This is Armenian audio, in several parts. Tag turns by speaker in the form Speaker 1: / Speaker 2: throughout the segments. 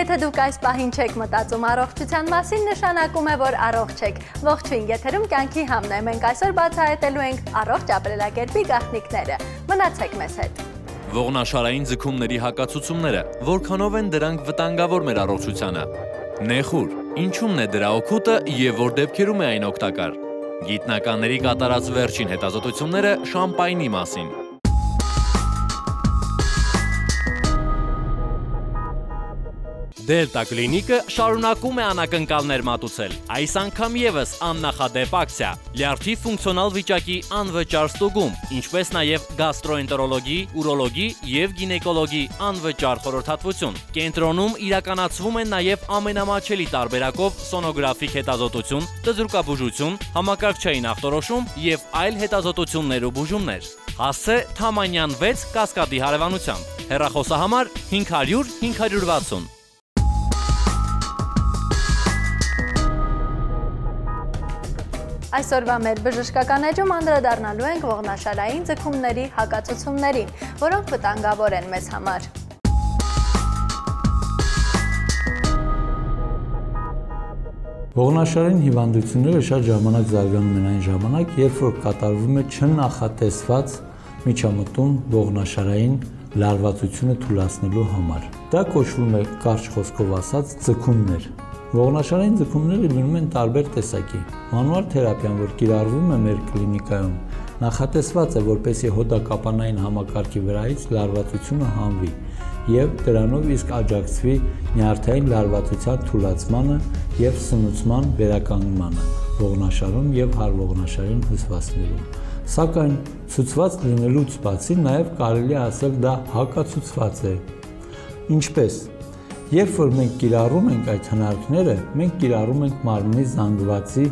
Speaker 1: Եթե դուք այս պահին չեք մտածում առողջության մասին, նշանակում է, որ առողջ եք։ Ողջույն, եթերում կյանքի համն է։ Մենք այսօր բացահայտելու ենք առողջ ապրելակերպի գաղտնիքները։ Մնացեք մեզ հետ։
Speaker 2: Ողնաշարային ձգումների հակացությունները, որքանով են դրանք վտանգավոր մեր առողջությանը։ Նեխուր, ինչումն է դրա օգուտը եւ որ դեպքերում է այն օգտակար։ Գիտնականների կատարած վերջին հետազոտությունները շամպայնի մասին։ Դելտա կլինիկը շարունակում է անակնկալներ մատուցել։ Այս անգամ եւս աննախադեպ ակցիա՝ լյարդի ֆունկցիոնալ վիճակի անվճար ստուգում, ինչպես նաեւ գաստրոենտերոլոգի, ուրոլոգի եւ գինեկոլոգի անվճար խորհրդատվություն։ Կենտրոնում իրականացվում են նաեւ ամենամատչելի տարբերակով սոնոգրաֆիկ հետազոտություն, դզրուկաբուժություն, համակարգչային ախտորոշում եւ այլ հետազոտություններ ու բուժումներ։ Հասցե Թամանյան 6 Կասկադի հարևանությամբ։ Հեռախոսահամար 500 560։
Speaker 1: Այսօրվա մեր բժշկական էջում անդրադառնալու ենք ողնաշարային ձգումների հակացություններին, որոնք վտանգավոր են մեզ համար։
Speaker 3: Ողնաշարային հիվանդությունները շատ ժամանակ զարգանում են այն ժամանակ, երբ որ կատարվում է չնախատեսված միջամտում ողնաշարային լարվածությունը թուլացնելու համար։ Դա կոչվում է կարճ խոսքով ասած ձգումներ։ Ողնաշարային ձգումները լինում են տարբեր տեսակի։ Մանուալ թերապիան, որ կիրառվում է մեր կլինիկայում, նախատեսված է, որպեսզի հոդակապանային համակարգի վրայից լարվածությունը հանվի եւ դրանով իսկ աջակցվի նյարդային լարվածության թուլացմանը եւ սնուցման վերականգնմանը ողնաշարում եւ հարողնաշարային հյուսվածքներում։ Սակայն ցուցված լինելուց բացի նաեւ կարելի է ասել դա հակացուցված է։ Ինչպես Երբ որ մենք կիրառում ենք այդ հնարքները, մենք կիրառում ենք մարմնի զանգվածի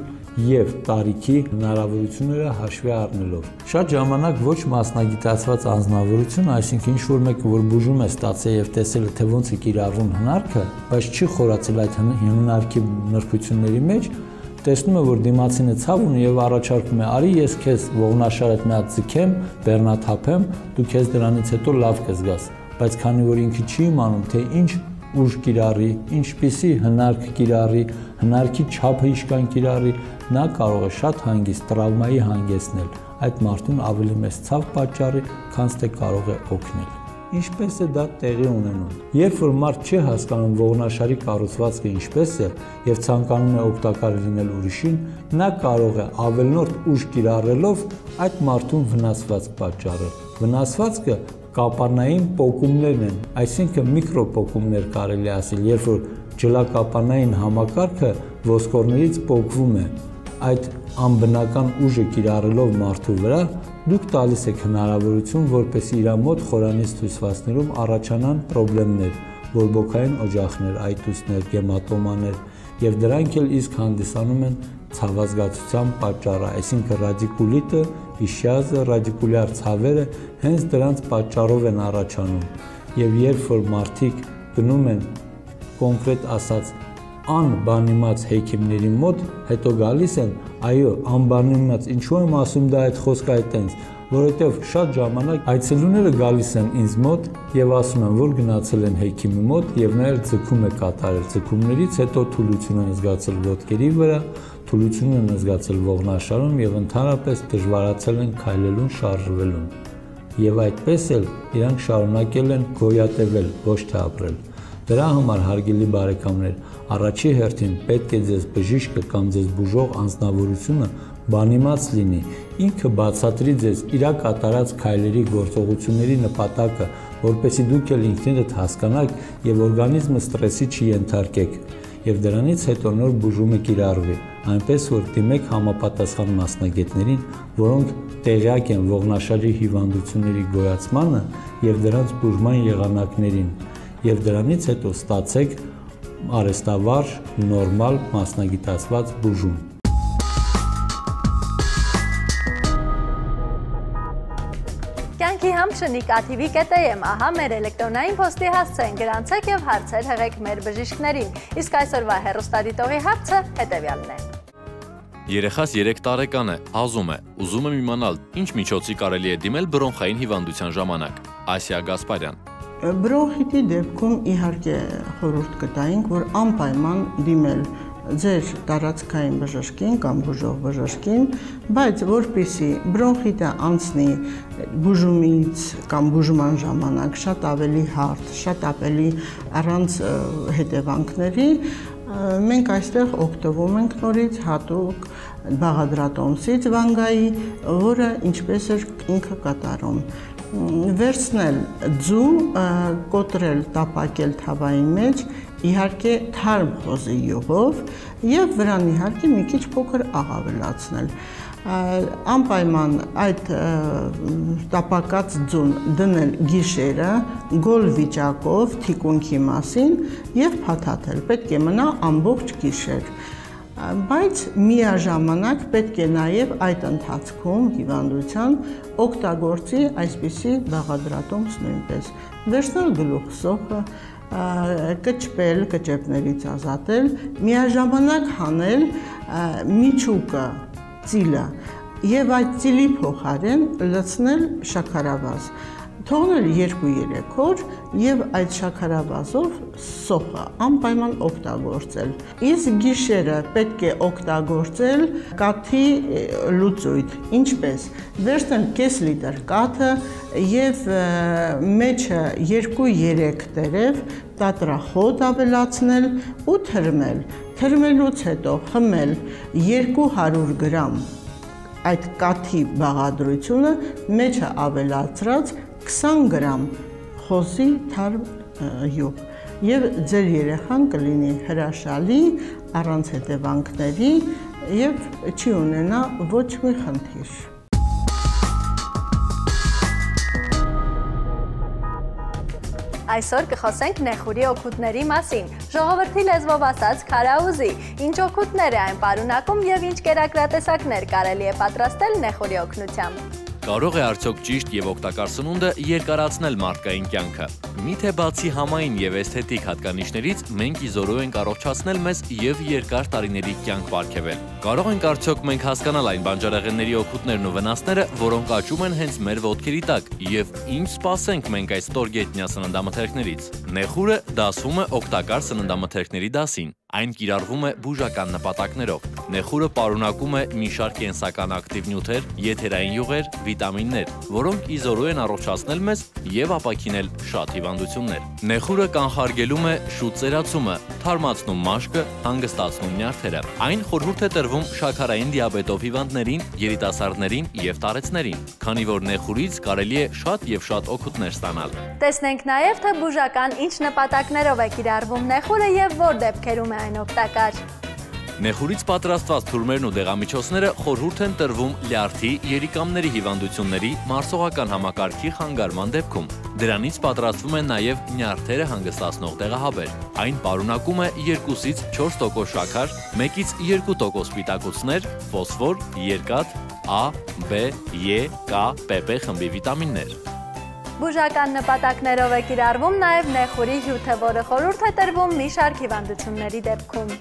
Speaker 3: եւ տարիքի հնարավորությունները հաշվի առնելով։ Շատ ժամանակ ոչ մասնագիտացված անձնավորություն, այսինքն ինչ-որ մեկը, որ բուժում է ստացել եւ տեսել է, թե ոնց է կիրառվում հնարքը, բայց չի խորացել այդ հնարքի նրբությունների մեջ, տեսնում է, որ դիմացինը ցավ ունի եւ առաջարկում է՝ «Արի ես քեզ ողնաշարդ մի հատ ձգեմ, բեռնաթափեմ, դու քեզ դրանից հետո լավ կզգաս»։ Բայց քանի որ ինքը չի իմանում, թե ինչ ուժ կիրառի, ինչպիսի հնարք կիրառի, հնարքի չափը ինչքան կիրառի, նա կարող է շատ հանգիստ տրավմայի հանգեցնել, այդ մարդուն ավելի մեծ ցավ պատճառի, քան թե կարող է օգնել։ Ինչպես է դա տեղի ունենում։ Երբ որ մարդ չի հասկանում ողնաշարի կառուցվածքը ինչպես է եւ ցանկանում է օգտակար լինել ուրիշին, նա կարող է ավելնորդ ուժ կիրառելով այդ մարդուն վնասվածք պատճառել։ Վնասվածքը կապանային պոկումներն են, այսինքն միկրոպոկումներ կարելի ասել, երբ որ ջլակապանային համակարգը ոսկորներից պոկվում է, այդ անբնական ուժը կիրառելով մարդու վրա, դուք տալիս եք հնարավորություն, որպեսզի իր մոտ խորանից հյուսվածքներում առաջանան խնդիրներ, բորբոքային օջախներ, այտուցներ, գեմատոմաներ, եւ դրանք էլ իսկ հանդիսանում են ցավազգացության պատճառը, այսինքն ռադիկուլիտը, իշիազը, ռադիկուլյար ցավերը հենց դրանց պատճառով են առաջանում։ Եվ երբ որ մարդիկ գնում են կոնկրետ ասած անբանիմաց հեքիմների մոտ, հետո գալիս են, այո, անբանիմաց, ինչու եմ ասում դա այդ խոսքը այտենց, որովհետև շատ ժամանակ այցելուները գալիս են ինձ մոտ եւ ասում են, որ գնացել են հեքիմի մոտ եւ նա էլ ձգում է կատարել։ Ձգումներից հետո թուլություն են զգացել ոտքերի վրա, թուլություն են զգացել ողնաշարում եւ ընդհանրապես դժվարացել են քայլելուն, շարժվելուն։ Եվ այդպես էլ իրանք շարունակել են գոյատևել, ոչ թե ապրել։ Դրա համար, հարգելի բարեկամներ, առաջի հերթին պետք է ձեզ բժիշկը կամ ձեզ բուժող անձնավորությունը բանիմաց լինի, ինքը բացատրի ձեզ իր կատարած քայլերի գործողությունների նպատակը, որպեսզի դուք էլ ինքներդ հասկանաք եւ օրգանիզմը ստրեսի չենթարկեք, եւ դրանից հետո նոր բուժումը կիրառվի, այնպես որ դիմեք համապատասխան մասնագետներին, որոնք տեղյակ են ողնաշարի հիվանդությունների գոյացմանը եւ դրանց բուժման եղանակներին, եւ դրանից հետո ստացեք արհեստավարժ, նորմալ մասնագիտացված բուժում։
Speaker 1: Կյանքի համ շնիկաթիվի.am, ահա մեր էլեկտրոնային փոստի հասցեն, գրանցեք եւ հարցեր հղեք մեր բժիշկներին։ Իսկ այսօրվա հեռուստադիտողի հարցը հետեւյալն է։
Speaker 2: Երեխաս 3 տարեկան է, հազում է, ուզում եմ իմանալ, ինչ միջոցի կարելի է դիմել բրոնխային հիվանդության ժամանակ։ Ասիա Գասպարյան։
Speaker 4: Բրոնխիտի դեպքում իհարկե խորհուրդ կտայինք, որ անպայման դիմել ձեր տարածքային բժշկին կամ բուժող բժշկին, բայց որպեսզի բրոնխիտը անցնի բուժումից կամ բուժման ժամանակ շատ ավելի հարթ, շատ ավելի առանց հետևանքների, մենք այստեղ օգտվում ենք նորից հատուկ բաղադրատոմսից վանգայի, որը ինչպես էր ինքը կատարում։ Վերցնել ձու, կոտրել, տապակել թավայի մեջ, իհարկե թարմ խոզի յուղով և վրան իհարկե մի քիչ փոքր աղ ավելացնել։ Անպայման այդ տապակած ձուն դնել գիշերը գոլ վիճակով թիկունքի մասին և փաթաթել, պետք է մնա ամբողջ գիշեր։ Բայց միաժամանակ պետք է նաև այդ ընթացքում հիվանդության օգտագործի այսպիսի բաղադրատոմս նույնպես։ Վերցնել գլուխսոխը, կճպել, կճեպներից ազատել, միաժամանակ հանել միջուկը, ծիլը և այդ ծիլի փոխարեն լցնել շաքարավազ, թողնել 2-3 օր և այդ շաքարավազով սոխը անպայման օգտագործել։ Իսկ գիշերը պետք է օգտագործել կաթի լուծույթ, ինչպես վերցնել կես լիտր կաթը և մեջը 2-3 տերև տատրախոտ ավելացնել ու թրմել։ Թրմելուց հետո խմել 200 գրամ այդ կաթի բաղադրությունը, մեջը ավելացրած 20 գրամ խոզի թարմ յուղ և ձեր երեխան կլինի հրաշալի, առանց հետևանքների և չի ունենա ոչ մի խնդիր։
Speaker 1: Այսօր կխոսենք նեխուրի օգուտների մասին, ժողովրդի լեզվով ասած քարաուզի, ինչ օգուտներ է այն պարունակում և ինչ կերակրատեսակներ կարելի է պատրաստել նեխուրի օգնությամբ։
Speaker 2: Կարող է արդյոք ճիշտ և օգտակար սնունդը երկարացնել մարդկային կյանքը։ Միթե բացի համային և էսթետիկ հատկանիշներից մենք իզորու ենք առողջացնել մեզ և երկար տարիների կյանք պարգևել։ Կարող ենք արդյոք մենք հասկանալ այն բանջարեղենների օգուտներն ու վնասները, որոնք աճում են հենց մեր ոտքերի տակ, և ինչ սպասենք մենք այս ստորգետնյա սննդամթերքներից։ Նեխուրը դասվում է օգտակար սննդամթերքների դասին։ Այն կիրառվում է բուժական նպատակներով։ Նեխուրը պարունակում է մի շարք կենսական ակտիվ նյութեր, եթերային յուղեր, վիտամիններ, որոնք իզորու են առողջացնել մեզ և ապաքինել շատ հիվանդություններ։ Նեխուրը կանխարգելում է շուտ ծերացումը, թարմացնում մաշկը, հանգստացնում նյարդերը։ Այն խորհուրդ է տրվում շաքարային դիաբետով հիվանդներին, երիտասարդներին և տարեցներին, քանի որ նեխուրից կարելի է շատ օգուտներ ստանալ։
Speaker 1: Տեսնենք նաև, թե բուժական ինչ նպատակներով է կիրառվում նեխուրը և որ դեպքերում է այն օգտակար։
Speaker 2: Նեխուրից պատրաստված թուրմերն ու դեղամիջոցները խորհուրդ են տրվում լյարդի, երիկամների հիվանդությունների, մարսողական համակարգի խանգարման դեպքում։ Դրանից պատրաստվում են նաև նյարդերը հանգստացնող դեղահաբեր։ Այն պարունակում է 2-ից 4% շաքար, 1-ից 2% սպիտակուցներ, ֆոսֆոր, երկաթ, A, B, E, K, PP խմբի վիտամիններ։
Speaker 1: Բուժական նպատակներով է կիրառվում նաև նեխուրի հյութը, որը խորհուրդ է տրվում մի շարք հիվանդությունների դեպքում։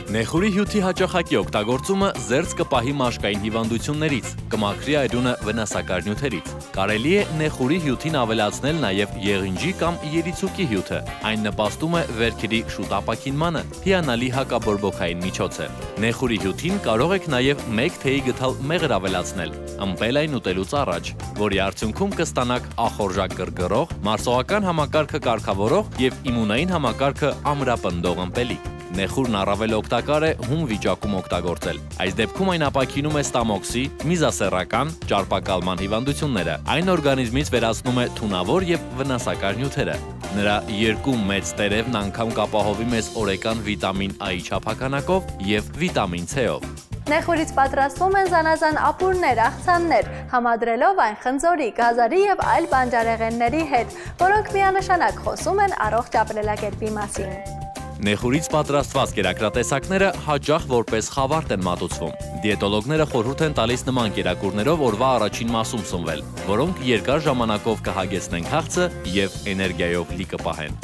Speaker 2: Նեխուրի հյութի հաճախակի օգտագործումը զերծ կպահի մաշկային հիվանդություններից, կմաքրի այրունը վնասակար նյութերից։ Կարելի է նեխուրի հյութին ավելացնել նաև եղինջի կամ երիցուկի հյութը։ Այն նպաստում է վերքերի շուտ ապաքինմանը, հիանալի հակաբորբոքային միջոց է։ Նեխուրի հյութին կարող եք նաև 1 թեյի գդալ մեղր ավելացնել, ըմպել այն ուտելուց առաջ, որի արդյունքում կստանաք ախորժակ գրգռող, մարսողական համակարգը կարգավորող և իմունային համակարգը ամրապնդող ըմպելիք։ Նեխուրն առավել օգտակար է հում վիճակում օգտագործել։ Այս դեպքում այն ապաքինում է ստամոքսի, միզասեռական, ճարպակալման հիվանդությունները։ Այն օրգանիզմից վերացնում է թունավոր և վնասակար նյութերը։ Նրա 2 մեծ տերևն անգամ կապահովի մեզ օրեկան վիտամին A-ի չափականակով և վիտամին C-ով։
Speaker 1: Նեխուրից պատրաստվում են զանազան ապուրներ, աղցաններ, համադրելով այն խնձորի, գազարի և այլ բանջարեղենների հետ, որոնք միանշանակ խոսում են առողջ ապրելակերպի մասին։
Speaker 2: Նեխուրից պատրաստված կերակրատեսակները հաճախ որպես խավարտ են մատուցվում։ Դիետոլոգները խորհուրդ են տալիս նման կերակուրներով օրվա առաջին մասում սնվել, որոնք երկար ժամանակով կհագեցնեն քաղցը և էներգիայով լի կպահեն։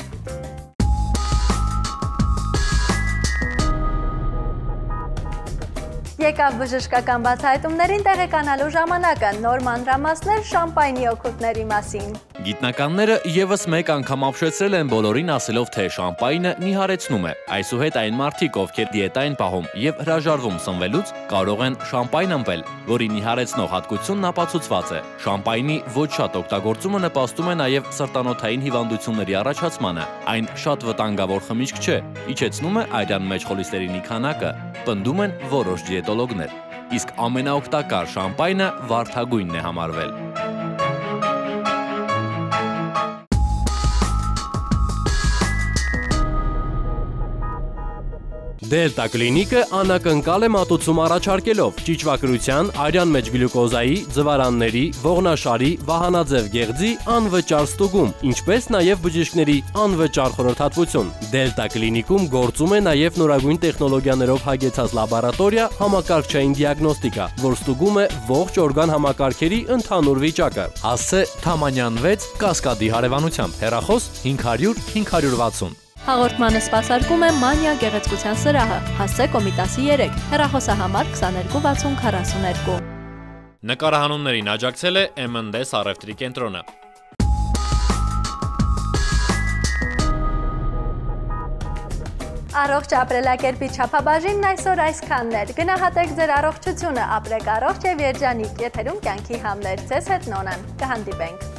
Speaker 1: Եկավ բժշկական բացահայտումներին տեղեկանալու ժամանակը, նոր մանրամասներ շամպայնի օգուտների մասին։
Speaker 2: Գիտնականները եւս մեկ անգամ ապշեցրել են բոլորին ասելով, թե շամպայնը նիհարեցնում է։ Այսուհետ այն մարդիկ, ովքեր դիետա են պահում եւ հրաժարվում սնվելուց, կարող են շամպայն ըմպել, որի նիհարեցնող հատկությունն ապացուցված է։ Շամպայնի ոչ շատ օգտագործումը նպաստում է նաեւ սրտանոթային հիվանդությունների առաջացմանը։ Այն շատ վտանգավոր խմիչք չէ, իջեցնում է արյան մեջ խոլեստերինի քանակը, պնդում են որոշ դիետոլոգներ։ Իսկ ամենաօգտակար շամպայնը վարդագույնն է համարվել։ Դելտա կլինիկը անակնկալ է մատուցում առաջարկելով ճիճվագրության, արյան մեջ գլյուկոզայի, ձվարանների, ողնաշարի, վահանաձև գեղձի անվճար ստուգում, ինչպես նաև բժիշկների անվճար խորհրդատվություն։ Դելտա կլինիկում գործում է նաև նորագույն տեխնոլոգիաներով հագեցած լաբորատորիա համակարգչային դիագնոստիկա, որ ստուգում է ողջ օրգան համակարգերի ընդհանուր վիճակը։ Հասցե Թամանյան 6 Կասկադի հարևանությամբ, հեռախոս 500 560։
Speaker 1: Հաղորդմանը սպասարկում է Մանիա գեղեցկության սրահը, հասցե Կոմիտասի 3, հեռախոսահամար 22 60 42։
Speaker 2: Նկարահանումներին աջակցել է M&S առևտրի կենտրոնը։
Speaker 1: Առողջ ապրելակերպի չափաբաժինն այսօր այսքանն էր։ Գնահատեք ձեր առողջությունը, ապրեք առողջ եւ երջանիկ։ Եթերում կյանքի համներ, ձեզ հետ Նոնան։ Կհանդիպենք։